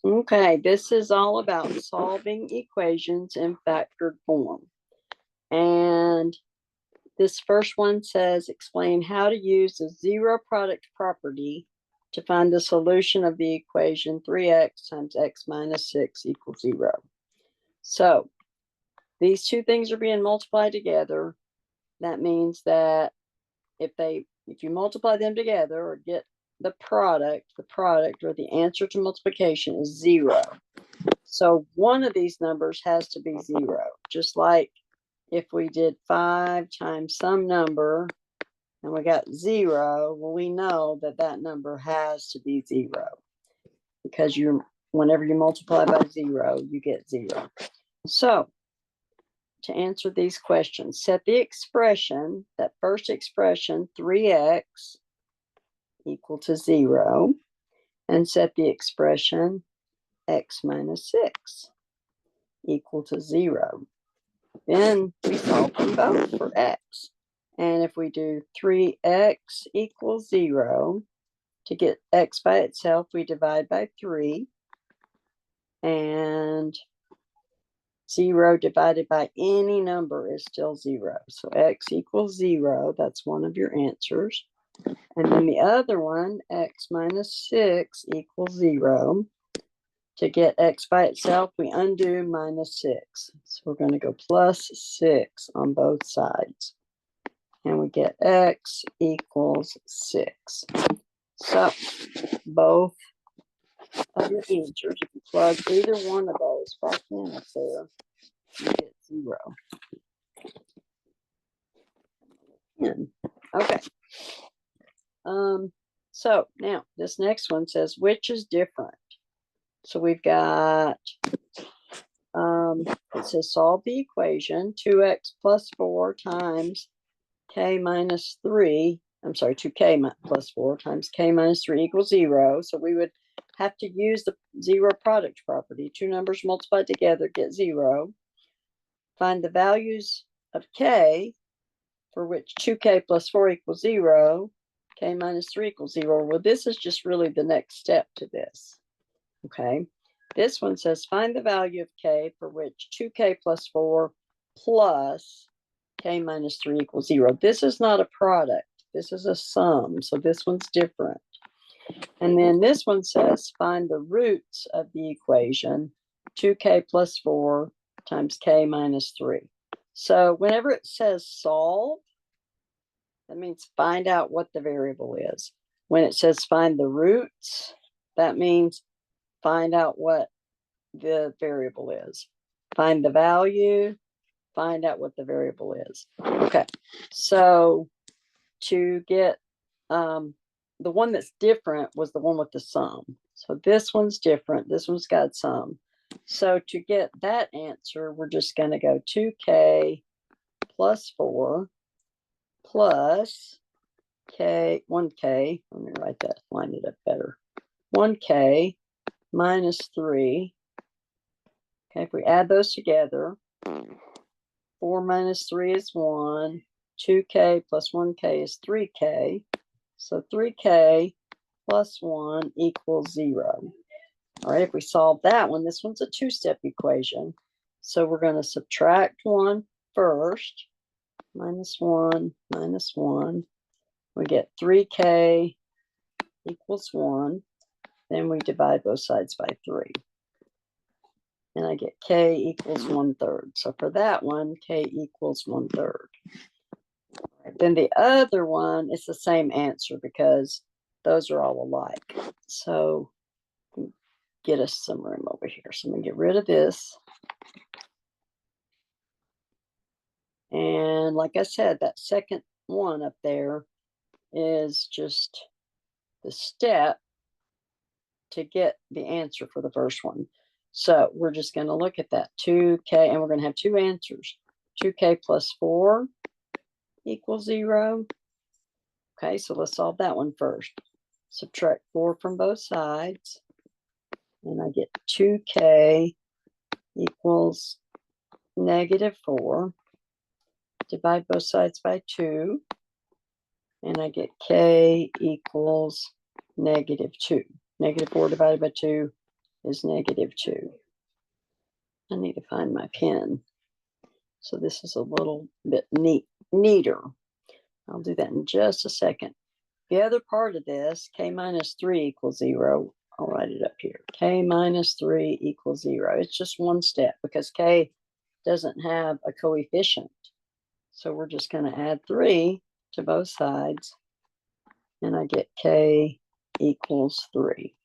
Okay, this is all about solving equations in factored form. And this first one says, explain how to use the zero product property to find the solution of the equation 3x times x minus 6 equals 0. So these two things are being multiplied together. That means that if you multiply them together or get the product or the answer to multiplication is 0. So one of these numbers has to be 0, just like if we did 5 times some number and we got 0, well, we know that that number has to be 0 because whenever you multiply by 0, you get 0. So to answer these questions, set the expression, that first expression, 3x equal to 0, and set the expression x minus 6 equal to 0. Then we solve them both for x. And if we do 3x equals 0, to get x by itself, we divide by 3. And 0 divided by any number is still 0. So x equals 0. That's one of your answers. And then the other one, x minus 6 equals 0. To get x by itself, we undo minus 6. So we're going to go plus 6 on both sides. And we get x equals 6. So both of your answers, if you plug either one of those back in up there, you get 0. Okay. So now this next one says, which is different? So we've got, it says solve the equation 2x plus 4 times k minus 3. I'm sorry, 2k plus 4 times k minus 3 equals 0. So we would have to use the zero product property. Two numbers multiplied together get 0. Find the values of k for which 2k plus 4 equals 0, k minus 3 equals 0. Well, this is just really the next step to this. Okay, this one says find the value of k for which 2k plus 4 plus k minus 3 equals 0. This is not a product. This is a sum. So this one's different. And then this one says find the roots of the equation 2k plus 4 times k minus 3. So whenever it says solve, that means find out what the variable is. When it says find the roots, that means find out what the variable is. Find the value, find out what the variable is. Okay, so to get the one that's different was the one with the sum. So this one's different. This one's got sum. So to get that answer, we're just going to go 2k plus 4 plus k, 1k. Let me write that, line it up better. 1k minus 3. Okay, if we add those together, 4 minus 3 is 1. 2k plus 1k is 3k. So 3k plus 1 equals 0. All right, if we solve that one, this one's a two-step equation. So we're going to subtract 1 first. Minus 1, minus 1. We get 3k equals 1. Then we divide both sides by 3. And I get k equals 1/3. So for that one, k equals 1/3. Right, then the other one is the same answer because those are all alike. So get us some room over here. So I'm going to get rid of this. And like I said, that second one up there is just the step to get the answer for the first one. So we're just going to look at that 2k, and we're going to have two answers. 2k plus 4 equals 0. Okay, so let's solve that one first. Subtract 4 from both sides, and I get 2k equals negative 4. Divide both sides by 2, and I get k equals negative 2. Negative 4 divided by 2 is negative 2. I need to find my pen. So this is a little bit neater. I'll do that in just a second. The other part of this, k minus 3 equals 0. I'll write it up here. K minus 3 equals 0. It's just one step because k doesn't have a coefficient. So we're just going to add 3 to both sides. And I get k equals 3.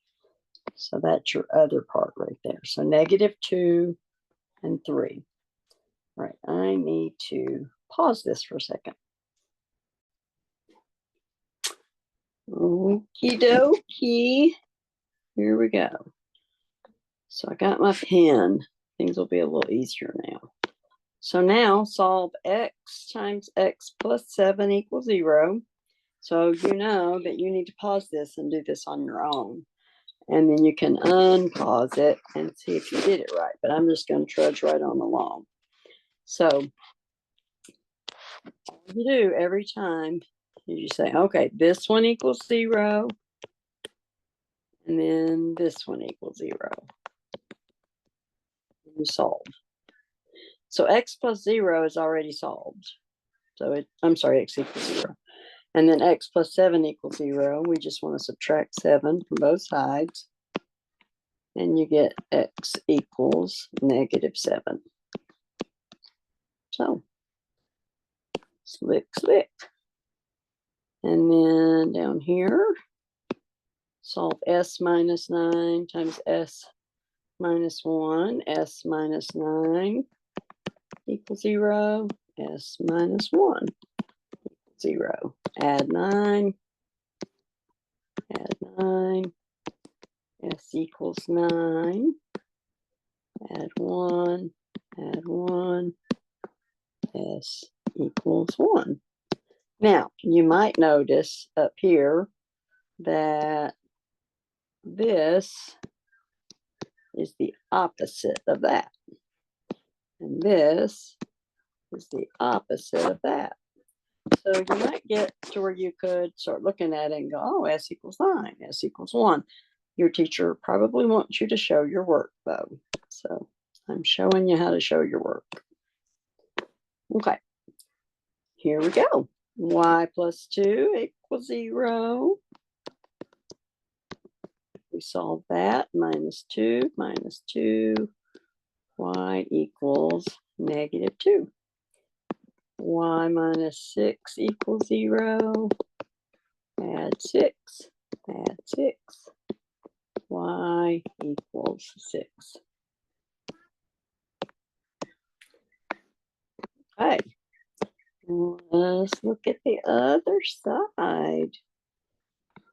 So that's your other part right there. So negative 2 and 3. All right, I need to pause this for a second. Okie dokie. Here we go. So I got my pen. Things will be a little easier now. So now solve x times x plus 7 equals 0. So you know that you need to pause this and do this on your own. And then you can unpause it and see if you did it right. But I'm just going to trudge right on along. So all you do every time is you say, okay, this one equals 0. And then this one equals 0. You solve. So x plus 0 is already solved. So I'm sorry, x equals 0. And then x plus 7 equals 0. We just want to subtract 7 from both sides. And you get x equals negative 7. So, slick, slick. And then down here, solve s minus 9 times s minus 1. S minus 9 equals 0. S minus 1 equals 0. Add 9. Add 9. S equals 9. Add 1. Add 1. S equals 1. Now, you might notice up here that this is the opposite of that. And this is the opposite of that. So you might get to where you could start looking at it and go, oh, S equals 9, S equals 1. Your teacher probably wants you to show your work, though. So I'm showing you how to show your work. Okay, here we go. Y plus 2 equals 0. We solve that. Minus 2, minus 2. Y equals negative 2. Y minus 6 equals 0. Add 6. Add 6. Y equals 6. Okay. Let's look at the other side.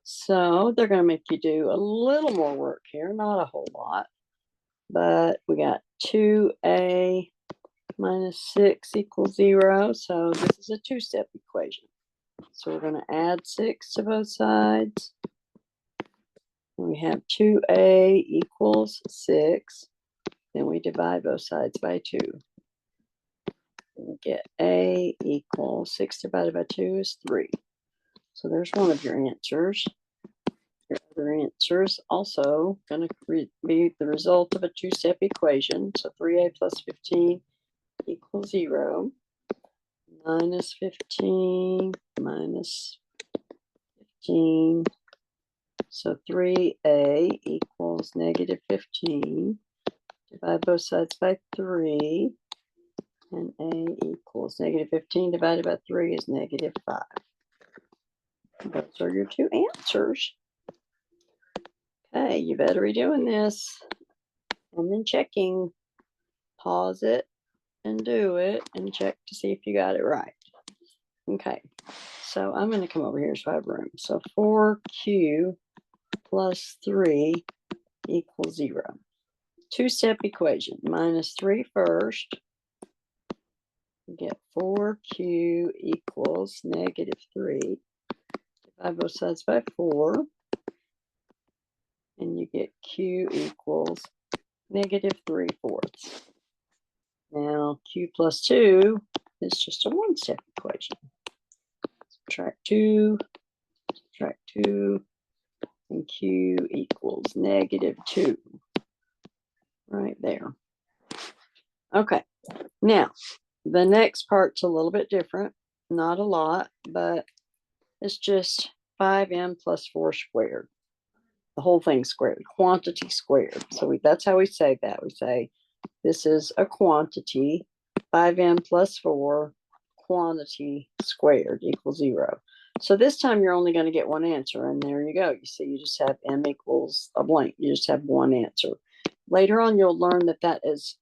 So they're going to make you do a little more work here, not a whole lot. But we got 2a minus 6 equals 0. So this is a two-step equation. So we're going to add 6 to both sides. And we have 2a equals 6. Then we divide both sides by 2. We get a equals 6 divided by 2 is 3. So there's one of your answers. Your other answer is also going to be the result of a two-step equation. So 3a plus 15 equals 0. Minus 15 minus 15. So 3a equals negative 15. Divide both sides by 3. And a equals negative 15 divided by 3 is negative 5. Those are your two answers. Okay, you better be doing this. And then checking. Pause it and do it and check to see if you got it right. Okay, so I'm going to come over here so I have room. So 4q plus 3 equals 0. Two-step equation. Minus 3 first. You get 4q equals negative 3. Divide both sides by 4. And you get q equals negative 3/4. Now, q plus 2 is just a one-step equation. Subtract 2, and q equals negative 2. right there. Okay, now the next part's a little bit different. Not a lot, but it's just 5m plus 4 squared. The whole thing squared, quantity squared. So that's how we say that. We say this is a quantity, 5m plus 4, quantity squared equals 0. So this time you're only going to get one answer, and there you go. You see, you just have m equals a blank. You just have one answer. Later on, you'll learn that that is,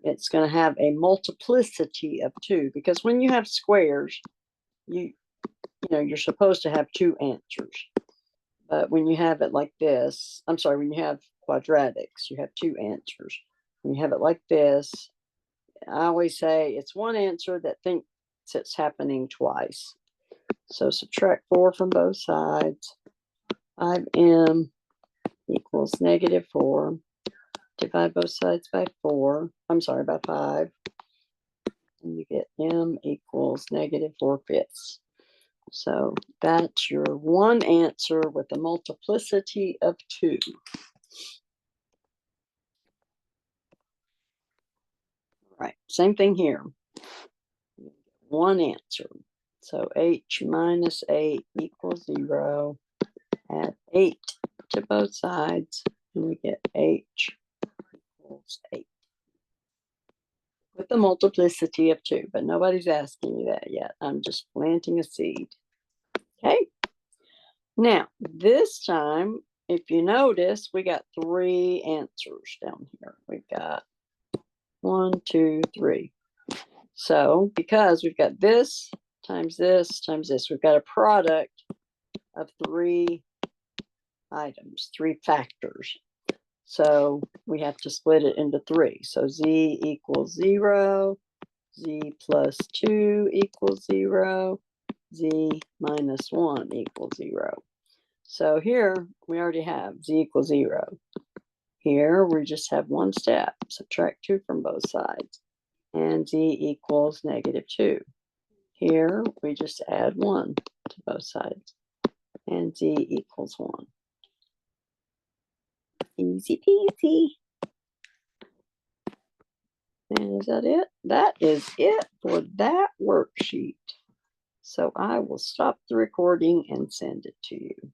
it's going to have a multiplicity of 2, because when you have squares, you know, you're supposed to have 2 answers. But when you have it like this, I'm sorry, when you have quadratics, you have 2 answers. When you have it like this, I always say it's one answer that thinks it's happening twice. So subtract 4 from both sides. 5m equals -4. Divide both sides by 4. I'm sorry, by 5. And you get m equals -4/5. So that's your one answer with a multiplicity of 2. Right, same thing here. One answer. So h minus 8 equals 0. Add 8 to both sides, and we get h equals 8. With the multiplicity of 2, but nobody's asking you that yet. I'm just planting a seed. Okay. Now, this time, if you notice, we got 3 answers down here. We've got 1, 2, 3. So, because we've got this times this times this, we've got a product of 3 items, 3 factors. So we have to split it into 3. So z equals 0, z plus 2 equals 0, z minus 1 equals 0. So here we already have z equals 0. Here we just have one step, subtract 2 from both sides, and z equals -2. Here we just add 1 to both sides, and z equals 1. Easy peasy. And is that it? That is it for that worksheet. So I will stop the recording and send it to you.